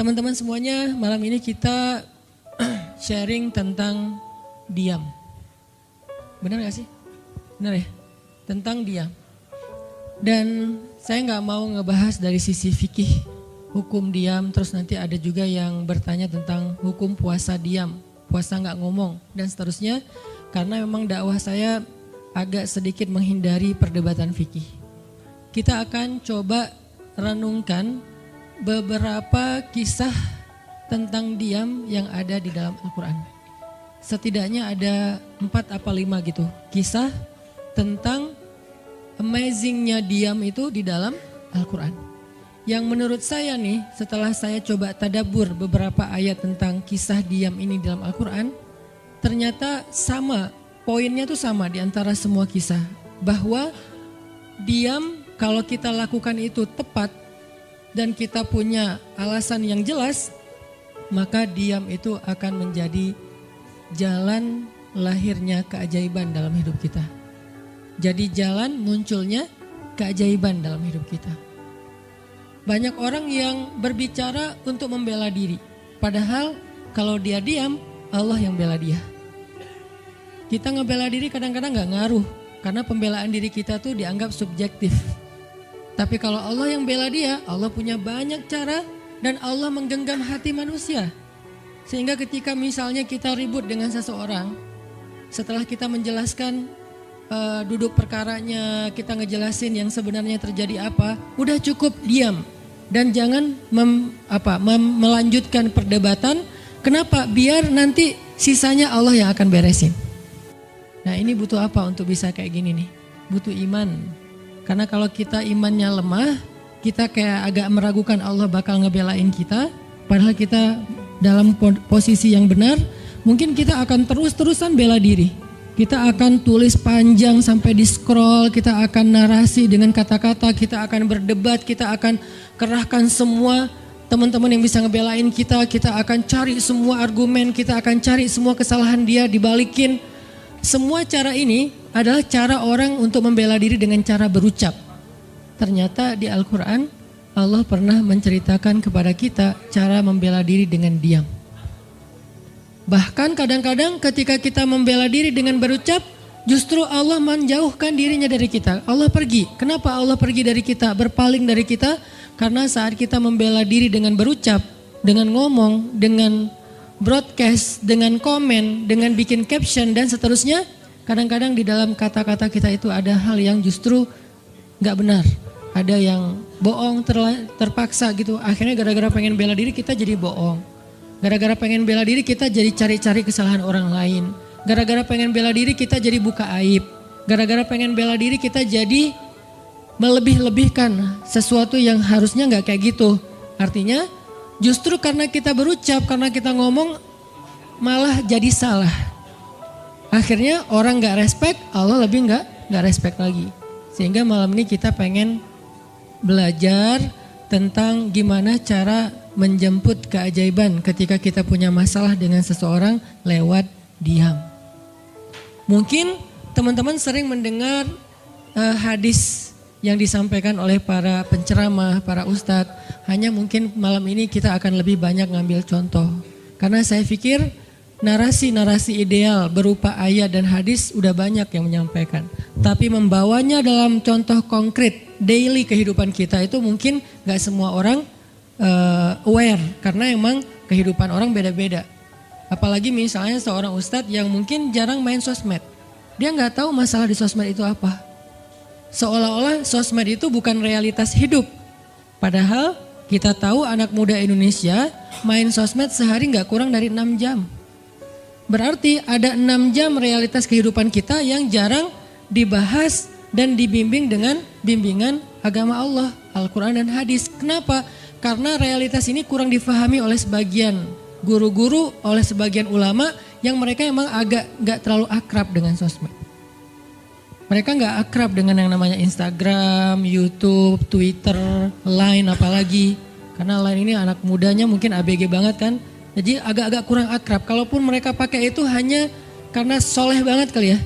Teman-teman semuanya, malam ini kita sharing tentang diam. Benar gak sih? Benar ya? Tentang diam. Dan saya gak mau ngebahas dari sisi fikih, hukum diam. Terus nanti ada juga yang bertanya tentang hukum puasa diam, puasa gak ngomong, dan seterusnya. Karena memang dakwah saya agak sedikit menghindari perdebatan fikih. Kita akan coba renungkan beberapa kisah tentang diam yang ada di dalam Al-Quran. Setidaknya ada 4 apa 5 gitu kisah tentang amazingnya diam itu di dalam Al-Quran. Yang menurut saya nih, setelah saya coba tadabbur beberapa ayat tentang kisah diam ini dalam Al-Quran, ternyata sama, poinnya tuh sama di antara semua kisah. Bahwa diam kalau kita lakukan itu tepat dan kita punya alasan yang jelas, maka diam itu akan menjadi jalan lahirnya keajaiban dalam hidup kita. Jadi jalan munculnya keajaiban dalam hidup kita. Banyak orang yang berbicara untuk membela diri, padahal kalau dia diam, Allah yang bela dia. Kita ngebela diri kadang-kadang gak ngaruh, karena pembelaan diri kita tuh dianggap subjektif. Tapi kalau Allah yang bela dia, Allah punya banyak cara dan Allah menggenggam hati manusia. Sehingga ketika misalnya kita ribut dengan seseorang, setelah kita menjelaskan duduk perkaranya, kita ngejelasin yang sebenarnya terjadi apa, udah cukup diam. Dan jangan melanjutkan perdebatan. Kenapa? Biar nanti sisanya Allah yang akan beresin. Nah, ini butuh apa untuk bisa kayak gini nih? Butuh iman. Karena kalau kita imannya lemah, kita kayak agak meragukan Allah bakal ngebelain kita. Padahal kita dalam posisi yang benar, mungkin kita akan terus-terusan bela diri. Kita akan tulis panjang sampai di scroll, kita akan narasi dengan kata-kata, kita akan berdebat, kita akan kerahkan semua teman-teman yang bisa ngebelain kita. Kita akan cari semua argumen, kita akan cari semua kesalahan dia, dibalikin. Semua cara ini adalah cara orang untuk membela diri dengan cara berucap. Ternyata di Al-Quran Allah pernah menceritakan kepada kita cara membela diri dengan diam. Bahkan kadang-kadang ketika kita membela diri dengan berucap, justru Allah menjauhkan dirinya dari kita. Allah pergi. Kenapa Allah pergi dari kita, berpaling dari kita? Karena saat kita membela diri dengan berucap, dengan ngomong, dengan broadcast, dengan komen, dengan bikin caption dan seterusnya, kadang-kadang di dalam kata-kata kita itu ada hal yang justru gak benar. Ada yang bohong terpaksa gitu. Akhirnya gara-gara pengen bela diri kita jadi bohong. Gara-gara pengen bela diri kita jadi cari-cari kesalahan orang lain. Gara-gara pengen bela diri kita jadi buka aib. Gara-gara pengen bela diri kita jadi melebih-lebihkan sesuatu yang harusnya gak kayak gitu. Artinya justru karena kita berucap, karena kita ngomong malah jadi salah. Akhirnya orang gak respect, Allah lebih gak respect lagi. Sehingga malam ini kita pengen belajar tentang gimana cara menjemput keajaiban ketika kita punya masalah dengan seseorang lewat diam. Mungkin teman-teman sering mendengar hadis yang disampaikan oleh para penceramah, para ustadz. Hanya mungkin malam ini kita akan lebih banyak ngambil contoh. Karena saya pikir narasi-narasi ideal berupa ayat dan hadis udah banyak yang menyampaikan. Tapi membawanya dalam contoh konkret daily kehidupan kita itu mungkin gak semua orang aware. Karena emang kehidupan orang beda-beda. Apalagi misalnya seorang ustadz yang mungkin jarang main sosmed. Dia gak tahu masalah di sosmed itu apa. Seolah-olah sosmed itu bukan realitas hidup. Padahal kita tahu anak muda Indonesia main sosmed sehari gak kurang dari 6 jam. Berarti ada 6 jam realitas kehidupan kita yang jarang dibahas dan dibimbing dengan bimbingan agama Allah, Al-Quran dan hadis. Kenapa? Karena realitas ini kurang difahami oleh sebagian guru-guru, oleh sebagian ulama yang mereka emang agak gak terlalu akrab dengan sosmed. Mereka gak akrab dengan yang namanya Instagram, YouTube, Twitter, Line apalagi. Karena Line ini anak mudanya mungkin ABG banget kan. Jadi agak-agak kurang akrab. Kalaupun mereka pakai itu hanya karena soleh banget kali ya.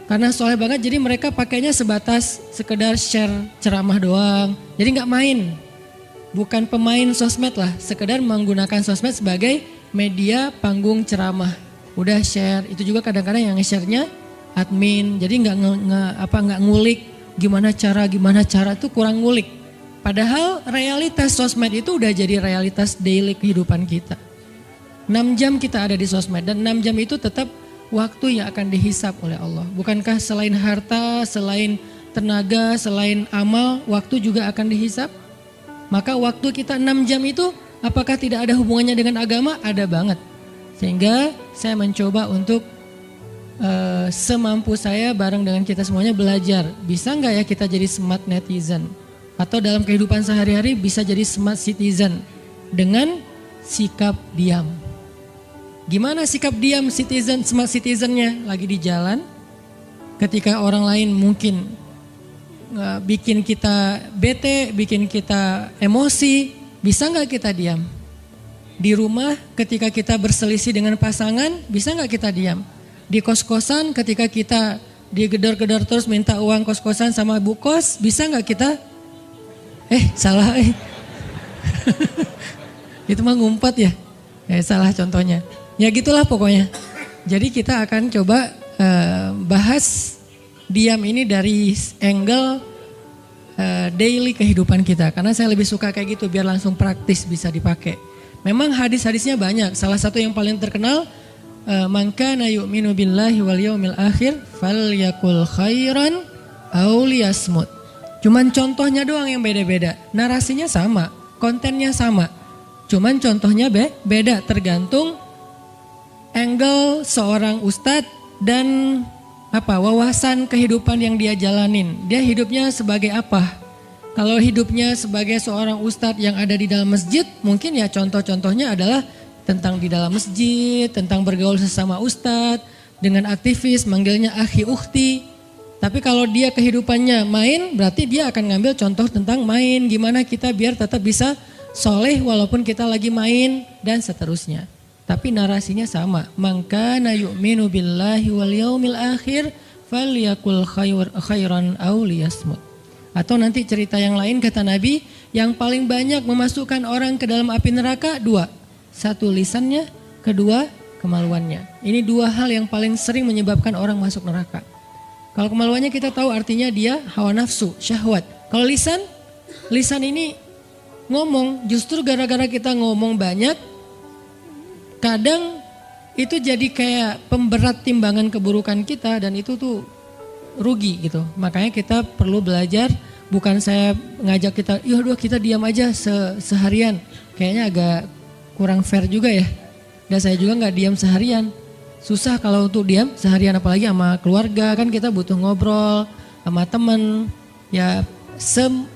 Karena soleh banget jadi mereka pakainya sebatas sekedar share ceramah doang. Jadi gak main. bukan pemain sosmed lah, sekedar menggunakan sosmed sebagai media panggung ceramah. Udah share, itu juga kadang-kadang yang nge-share-nya admin, jadi nggak ngulik gimana cara itu kurang ngulik. Padahal realitas sosmed itu udah jadi realitas daily kehidupan kita. 6 jam kita ada di sosmed dan 6 jam itu tetap waktu yang akan dihisap oleh Allah. Bukankah selain harta, selain tenaga, selain amal, waktu juga akan dihisap? Maka waktu kita 6 jam itu apakah tidak ada hubungannya dengan agama? Ada banget. Sehingga saya mencoba untuk semampu saya bareng dengan kita semuanya belajar. Bisa nggak ya kita jadi smart netizen? Atau dalam kehidupan sehari-hari bisa jadi smart citizen dengan sikap diam. Gimana sikap diam citizen, smart citizennya? Lagi di jalan, ketika orang lain mungkin bikin kita bete, bikin kita emosi, bisa nggak kita diam? Di rumah ketika kita berselisih dengan pasangan, bisa nggak kita diam? Di kos-kosan ketika kita digedor-gedor terus minta uang kos-kosan sama bu kos, bisa nggak kita? Salah. Itu mah ngumpet ya? Salah contohnya. Ya gitulah pokoknya. Jadi kita akan coba bahas diam ini dari angle daily kehidupan kita. Karena saya lebih suka kayak gitu biar langsung praktis bisa dipakai. Memang hadis-hadisnya banyak. Salah satu yang paling terkenal, man kana yu'minu billahi wal yaumil akhir falyakul khairan aw liyasmut. Cuman contohnya doang yang beda-beda. Narasinya sama, kontennya sama. Cuman contohnya beda tergantung angle seorang ustadz dan wawasan kehidupan yang dia jalanin. Dia hidupnya sebagai apa? Kalau hidupnya sebagai seorang ustadz yang ada di dalam masjid, mungkin ya contoh-contohnya adalah tentang di dalam masjid, tentang bergaul sesama ustadz, dengan aktivis, manggilnya akhi ukhti. Tapi kalau dia kehidupannya main, berarti dia akan ngambil contoh tentang main. Gimana kita biar tetap bisa soleh walaupun kita lagi main dan seterusnya. Tapi narasinya sama. Man kana yu'minu billahi wal yaumil akhir falyakul khairan aw liyasmut. Atau nanti cerita yang lain kata Nabi, yang paling banyak memasukkan orang ke dalam api neraka 2. 1 lisannya, 2 kemaluannya. Ini 2 hal yang paling sering menyebabkan orang masuk neraka. Kalau kemaluannya kita tahu artinya dia hawa nafsu, syahwat. Kalau lisan ini ngomong, justru gara-gara kita ngomong banyak, kadang itu jadi kayak pemberat timbangan keburukan kita dan itu tuh rugi gitu. Makanya kita perlu belajar, bukan saya ngajak kita, kita diam aja seharian. Kayaknya agak kurang fair juga ya. Dan saya juga gak diam seharian. Susah kalau untuk diam seharian, apalagi sama keluarga, kan kita butuh ngobrol sama teman. Ya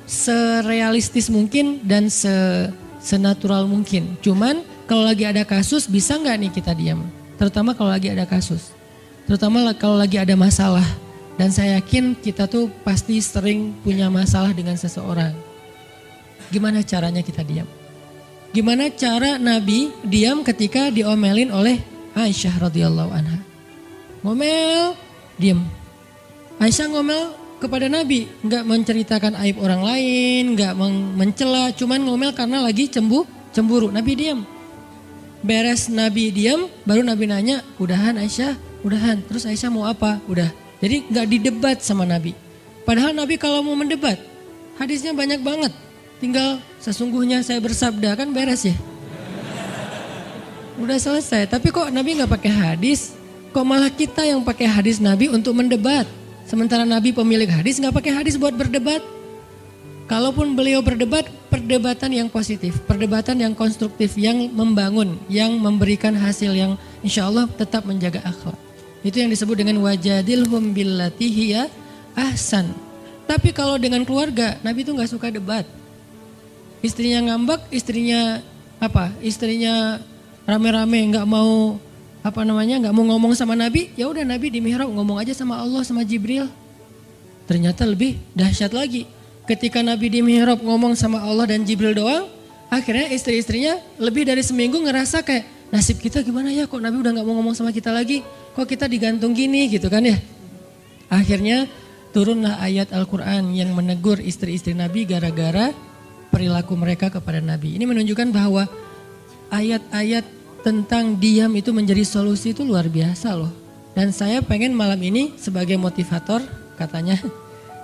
serealistis mungkin dan senatural mungkin. Cuman kalau lagi ada kasus bisa nggak nih kita diam? Terutama kalau lagi ada kasus. Terutama kalau lagi ada masalah. Dan saya yakin kita tuh pasti sering punya masalah dengan seseorang. Gimana caranya kita diam? Gimana cara Nabi diam ketika diomelin oleh Aisyah radhiyallahu anha? Ngomel, diam. Aisyah ngomel kepada Nabi, nggak menceritakan aib orang lain, nggak mencela, cuman ngomel karena lagi cemburu. Nabi diam. Beres Nabi diam, baru Nabi nanya, udahan Aisyah? Udahan. Terus Aisyah mau apa? Udah. Jadi nggak didebat sama Nabi. Padahal Nabi kalau mau mendebat, hadisnya banyak banget. Tinggal sesungguhnya saya bersabda, kan beres ya. Udah selesai. Tapi kok Nabi nggak pakai hadis? Kok malah kita yang pakai hadis Nabi untuk mendebat? Sementara Nabi pemilik hadis nggak pakai hadis buat berdebat. Kalaupun beliau berdebat, perdebatan yang positif, perdebatan yang konstruktif, yang membangun, yang memberikan hasil yang insya Allah tetap menjaga akhlak. Itu yang disebut dengan wajadilhum billati hiya ahsan. Tapi kalau dengan keluarga, Nabi itu nggak suka debat. Istrinya ngambek, istrinya rame-rame nggak mau nggak mau ngomong sama Nabi, ya udah Nabi di mihrab ngomong aja sama Allah sama Jibril. Ternyata lebih dahsyat lagi. Ketika Nabi di mihrab ngomong sama Allah dan Jibril doang, akhirnya istri-istrinya lebih dari seminggu ngerasa kayak nasib kita gimana ya, kok Nabi udah nggak mau ngomong sama kita lagi, kok kita digantung gini gitu kan ya. Akhirnya turunlah ayat Al-Quran yang menegur istri-istri Nabi gara-gara perilaku mereka kepada Nabi. Ini menunjukkan bahwa ayat-ayat tentang diam itu menjadi solusi itu luar biasa loh. Dan saya pengen malam ini sebagai motivator, katanya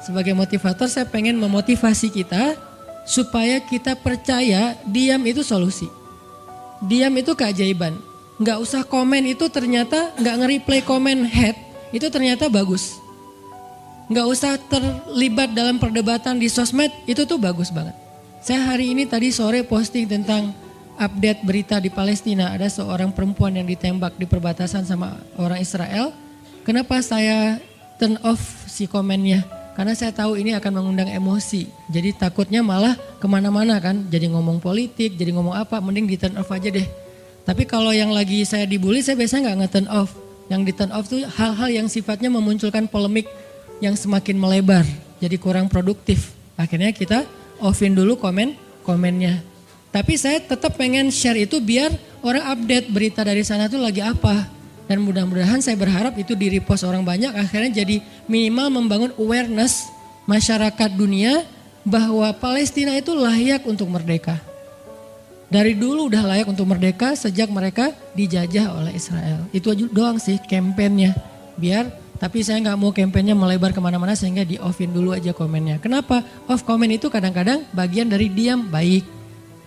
sebagai motivator saya pengen memotivasi kita supaya kita percaya diam itu solusi. Diam itu keajaiban. Nggak usah komen itu ternyata, nggak nge-reply komen head itu ternyata bagus. Nggak usah terlibat dalam perdebatan di sosmed, itu tuh bagus banget. Saya hari ini tadi sore posting tentang update berita di Palestina. Ada seorang perempuan yang ditembak di perbatasan sama orang Israel. Kenapa saya turn off si komennya? Karena saya tahu ini akan mengundang emosi. Jadi takutnya malah kemana-mana kan. Jadi ngomong politik, jadi ngomong apa, mending di turn off aja deh. Tapi kalau yang lagi saya dibully, saya biasanya nggak nge-turn off. Yang di turn off tuh hal-hal yang sifatnya memunculkan polemik yang semakin melebar, jadi kurang produktif. Akhirnya kita offin dulu komennya. Tapi saya tetap pengen share itu biar orang update berita dari sana tuh lagi apa. Dan mudah-mudahan saya berharap itu di repost orang banyak, akhirnya jadi minimal membangun awareness masyarakat dunia bahwa Palestina itu layak untuk merdeka. Dari dulu udah layak untuk merdeka sejak mereka dijajah oleh Israel. Itu aja doang sih kampanyenya. Tapi saya nggak mau kampanyenya melebar kemana-mana sehingga di offin dulu aja komennya. Kenapa? Off komen itu kadang-kadang bagian dari diam baik.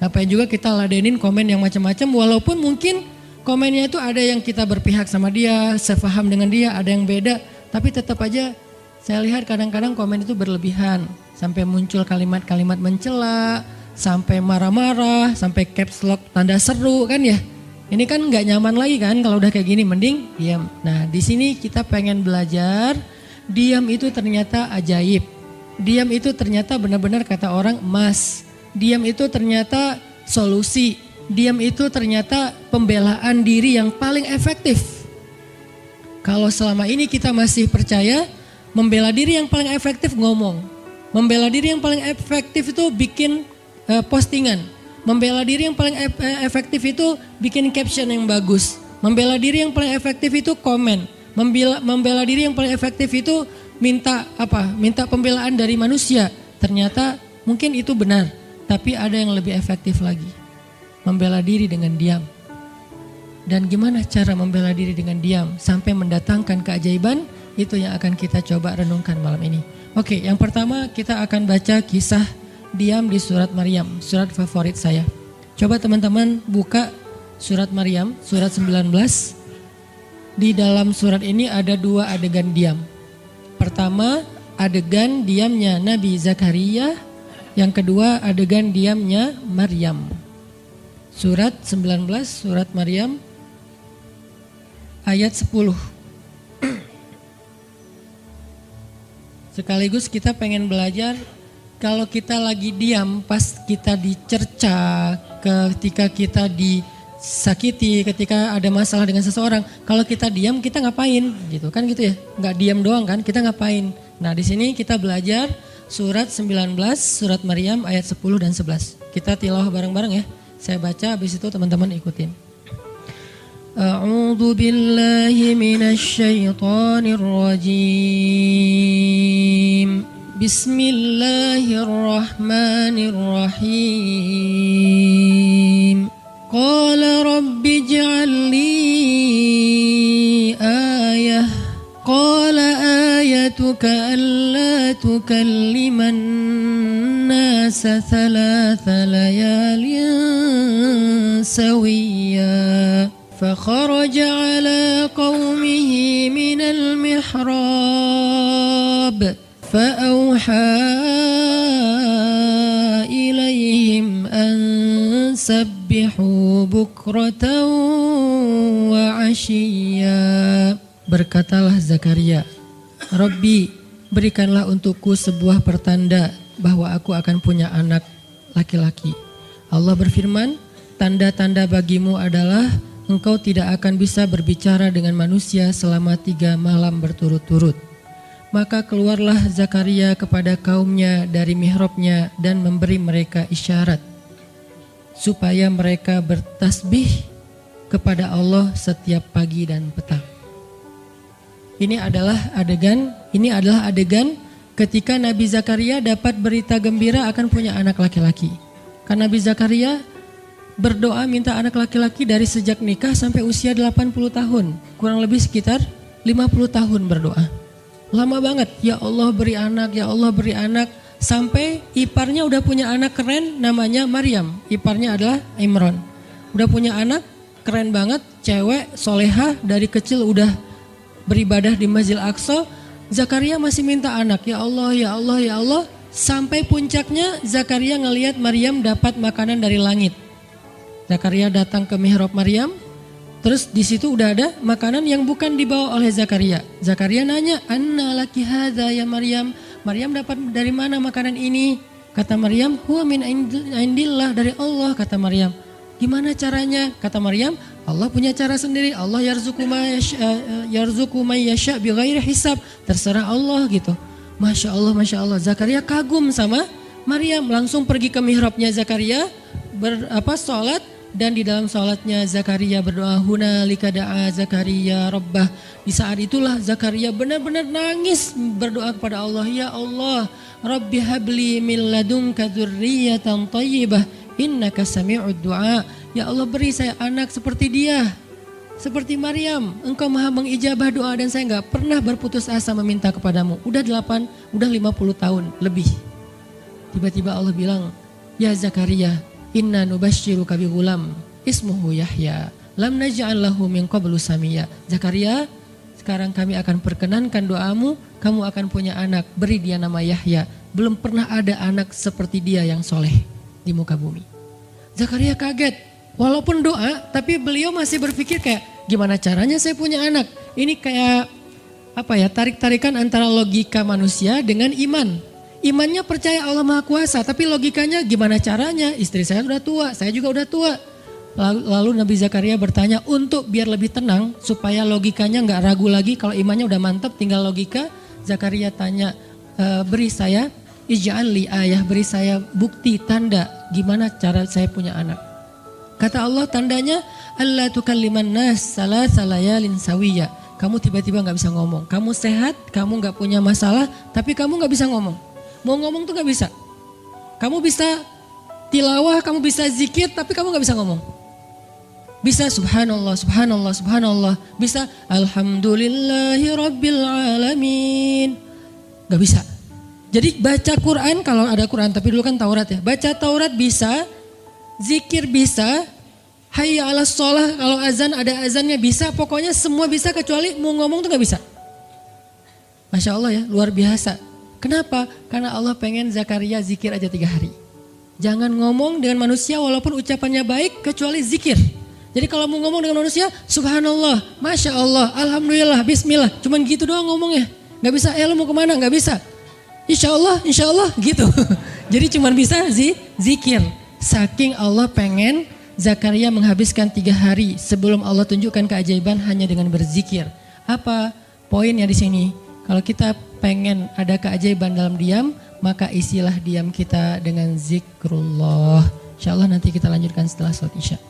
Ngapain juga kita ladenin komen yang macam-macam walaupun mungkin komennya itu ada yang kita berpihak sama dia, sepaham dengan dia, ada yang beda. Tapi tetap aja saya lihat kadang-kadang komen itu berlebihan. Sampai muncul kalimat-kalimat mencela, sampai marah-marah, sampai caps lock tanda seru kan ya. Ini kan nggak nyaman lagi kan kalau udah kayak gini, mending diam. Nah di sini kita pengen belajar, diam itu ternyata ajaib. Diam itu ternyata benar-benar kata orang emas. Diam itu ternyata solusi. Diam itu ternyata pembelaan diri yang paling efektif. Kalau selama ini kita masih percaya membela diri yang paling efektif ngomong. Membela diri yang paling efektif itu bikin postingan. Membela diri yang paling efektif itu bikin caption yang bagus. Membela diri yang paling efektif itu komen. Membela diri yang paling efektif itu minta pembelaan dari manusia. Ternyata mungkin itu benar, tapi ada yang lebih efektif lagi. Membela diri dengan diam. Dan gimana cara membela diri dengan diam sampai mendatangkan keajaiban? Itu yang akan kita coba renungkan malam ini. Oke, yang pertama kita akan baca kisah diam di surat Maryam, surat favorit saya. Coba teman-teman buka surat Maryam, surat 19. Di dalam surat ini ada dua adegan diam. Pertama, adegan diamnya Nabi Zakaria. Yang kedua, adegan diamnya Maryam. Surat 19, surat Maryam, ayat 10. Sekaligus kita pengen belajar. Kalau kita lagi diam pas kita dicerca, ketika kita disakiti, ketika ada masalah dengan seseorang, kalau kita diam kita ngapain gitu kan gitu ya? Nggak diam doang kan, kita ngapain? Nah di sini kita belajar surat 19, surat Maryam ayat 10 dan 11. Kita tilawah bareng-bareng ya. Saya baca habis itu teman-teman ikutin. A'udzu billahi minasy syaithanir rajim. Bismillahirrahmanirrahim. Qala rabbi ij'al li ayah. Qala ayatuka alla tukalliman nasa thalatha layalin sawiyya. فخرج على قومه من المحراب فأوحى إليهم أن سبحوا بكرة وعشيا. Berkatalah Zakaria, Rabbi, berikanlah untukku sebuah pertanda bahwa aku akan punya anak laki-laki. Allah berfirman, tanda-tanda bagimu adalah engkau tidak akan bisa berbicara dengan manusia selama 3 malam berturut-turut. Maka keluarlah Zakaria kepada kaumnya dari mihrabnya dan memberi mereka isyarat supaya mereka bertasbih kepada Allah setiap pagi dan petang. Ini adalah adegan ketika Nabi Zakaria dapat berita gembira akan punya anak laki-laki. Karena Nabi Zakaria berdoa minta anak laki-laki dari sejak nikah sampai usia 80 tahun. Kurang lebih sekitar 50 tahun berdoa. Lama banget, ya Allah beri anak, ya Allah beri anak. Sampai iparnya udah punya anak keren namanya Maryam. Iparnya adalah Imran. Udah punya anak keren banget, cewek, solehah, dari kecil udah beribadah di Masjidil Aqsa. Zakaria masih minta anak, ya Allah, ya Allah, ya Allah. Sampai puncaknya Zakaria ngelihat Maryam dapat makanan dari langit. Zakaria datang ke mihrab Maryam. Terus di situ udah ada makanan yang bukan dibawa oleh Zakaria. Zakaria nanya, "Anna laki hadza ya Maryam?" Maryam dapat dari mana makanan ini? Kata Maryam, "Huwa min indillah, dari Allah," kata Maryam. Gimana caranya? Kata Maryam, Allah punya cara sendiri. Allah yarzuqu may yasha bighairi hisab. Terserah Allah gitu. Masya Allah, Masya Allah. Zakaria kagum sama Maryam. Langsung pergi ke mihrabnya Zakaria, sholat. Dan di dalam sholatnya Zakaria berdoa, hunalika da'a Zakaria rabbah. Di saat itulah Zakaria benar-benar nangis berdoa kepada Allah, ya Allah, Rabbi habli min ladunka dzurriyyatan thayyibah innaka sami'ud du'a. Ya Allah, beri saya anak seperti dia, seperti Maryam. Engkau maha mengijabah doa dan saya enggak pernah berputus asa meminta kepadamu. Udah 50 tahun lebih. Tiba-tiba Allah bilang, ya Zakaria, inna nubashiruka bi ghulam ismuhu Yahya lam naj'al lahu min qablu samia. Zakaria, sekarang kami akan perkenankan doamu, kamu akan punya anak, beri dia nama Yahya. Belum pernah ada anak seperti dia yang soleh di muka bumi. Zakaria kaget, walaupun doa tapi beliau masih berpikir kayak gimana caranya saya punya anak. Ini kayak tarik-tarikan antara logika manusia dengan iman. Imannya percaya Allah Maha Kuasa, tapi logikanya gimana caranya? Istri saya udah tua, saya juga udah tua. Lalu Nabi Zakaria bertanya untuk biar lebih tenang, supaya logikanya nggak ragu lagi. Kalau imannya udah mantap, tinggal logika. Zakaria tanya, beri saya ij'al li ayah, beri saya bukti, tanda, gimana cara saya punya anak. Kata Allah, tandanya alla tukalliman nas salasa layalin sawiyya. Kamu tiba-tiba nggak bisa ngomong. Kamu sehat, kamu nggak punya masalah, tapi kamu nggak bisa ngomong. Mau ngomong tuh gak bisa. Kamu bisa tilawah, kamu bisa zikir, tapi kamu gak bisa ngomong. Bisa subhanallah, subhanallah, subhanallah. Bisa alhamdulillahi rabbil alamin. Gak bisa. Jadi baca Quran, kalau ada Quran, tapi dulu kan Taurat ya. Baca Taurat bisa, zikir bisa, hayya ala sholah, kalau azan ada azannya bisa. Pokoknya semua bisa kecuali mau ngomong tuh gak bisa. Masya Allah ya, luar biasa. Kenapa? Karena Allah pengen Zakaria zikir aja 3 hari. Jangan ngomong dengan manusia walaupun ucapannya baik kecuali zikir. Jadi kalau mau ngomong dengan manusia, subhanallah, masya Allah, alhamdulillah, bismillah. Cuman gitu doang ngomongnya. Gak bisa, lu mau kemana? Gak bisa. Insya Allah gitu. Jadi cuman bisa zikir. Saking Allah pengen Zakaria menghabiskan 3 hari sebelum Allah tunjukkan keajaiban hanya dengan berzikir. Apa poinnya di sini? Kalau kita pengen ada keajaiban dalam diam, maka isilah diam kita dengan zikrullah. InsyaAllah nanti kita lanjutkan setelah sholat isya.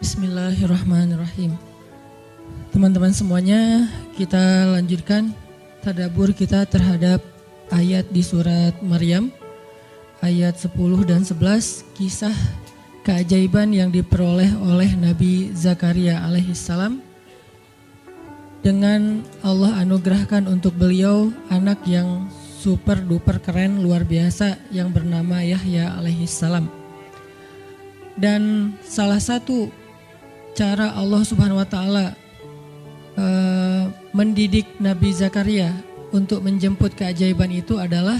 Bismillahirrahmanirrahim. Teman-teman semuanya, kita lanjutkan tadabbur kita terhadap ayat di surat Maryam. Ayat 10 dan 11, kisah keajaiban yang diperoleh oleh Nabi Zakaria alaihissalam. Dengan Allah anugerahkan untuk beliau anak yang super duper keren luar biasa yang bernama Yahya alaihissalam. Dan salah satu cara Allah subhanahu wa ta'ala mendidik Nabi Zakaria untuk menjemput keajaiban itu adalah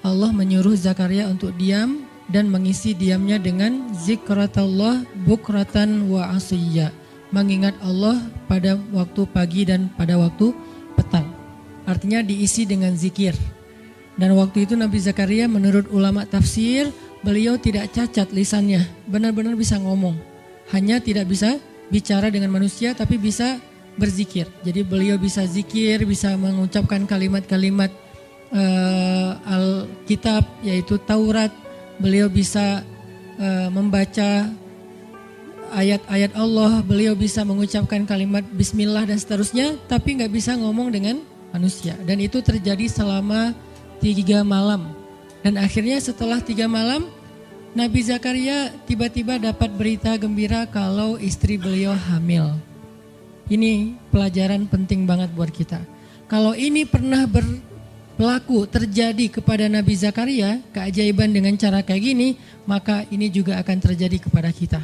Allah menyuruh Zakaria untuk diam dan mengisi diamnya dengan zikratullah bukratan wa asiyya. Mengingat Allah pada waktu pagi dan pada waktu petang. Artinya diisi dengan zikir. Dan waktu itu Nabi Zakaria menurut ulama tafsir, beliau tidak cacat lisannya, benar-benar bisa ngomong. Hanya tidak bisa bicara dengan manusia tapi bisa berzikir. Jadi beliau bisa zikir, bisa mengucapkan kalimat-kalimat Alkitab yaitu Taurat. Beliau bisa membaca ayat-ayat Allah, beliau bisa mengucapkan kalimat bismillah dan seterusnya, tapi nggak bisa ngomong dengan manusia. Dan itu terjadi selama 3 malam. Dan akhirnya setelah 3 malam, Nabi Zakaria tiba-tiba dapat berita gembira kalau istri beliau hamil. Ini pelajaran penting banget buat kita. Kalau ini pernah berlaku terjadi kepada Nabi Zakaria, keajaiban dengan cara kayak gini, maka ini juga akan terjadi kepada kita.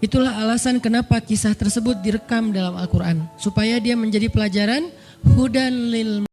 Itulah alasan kenapa kisah tersebut direkam dalam Al-Quran, supaya dia menjadi pelajaran hudan lil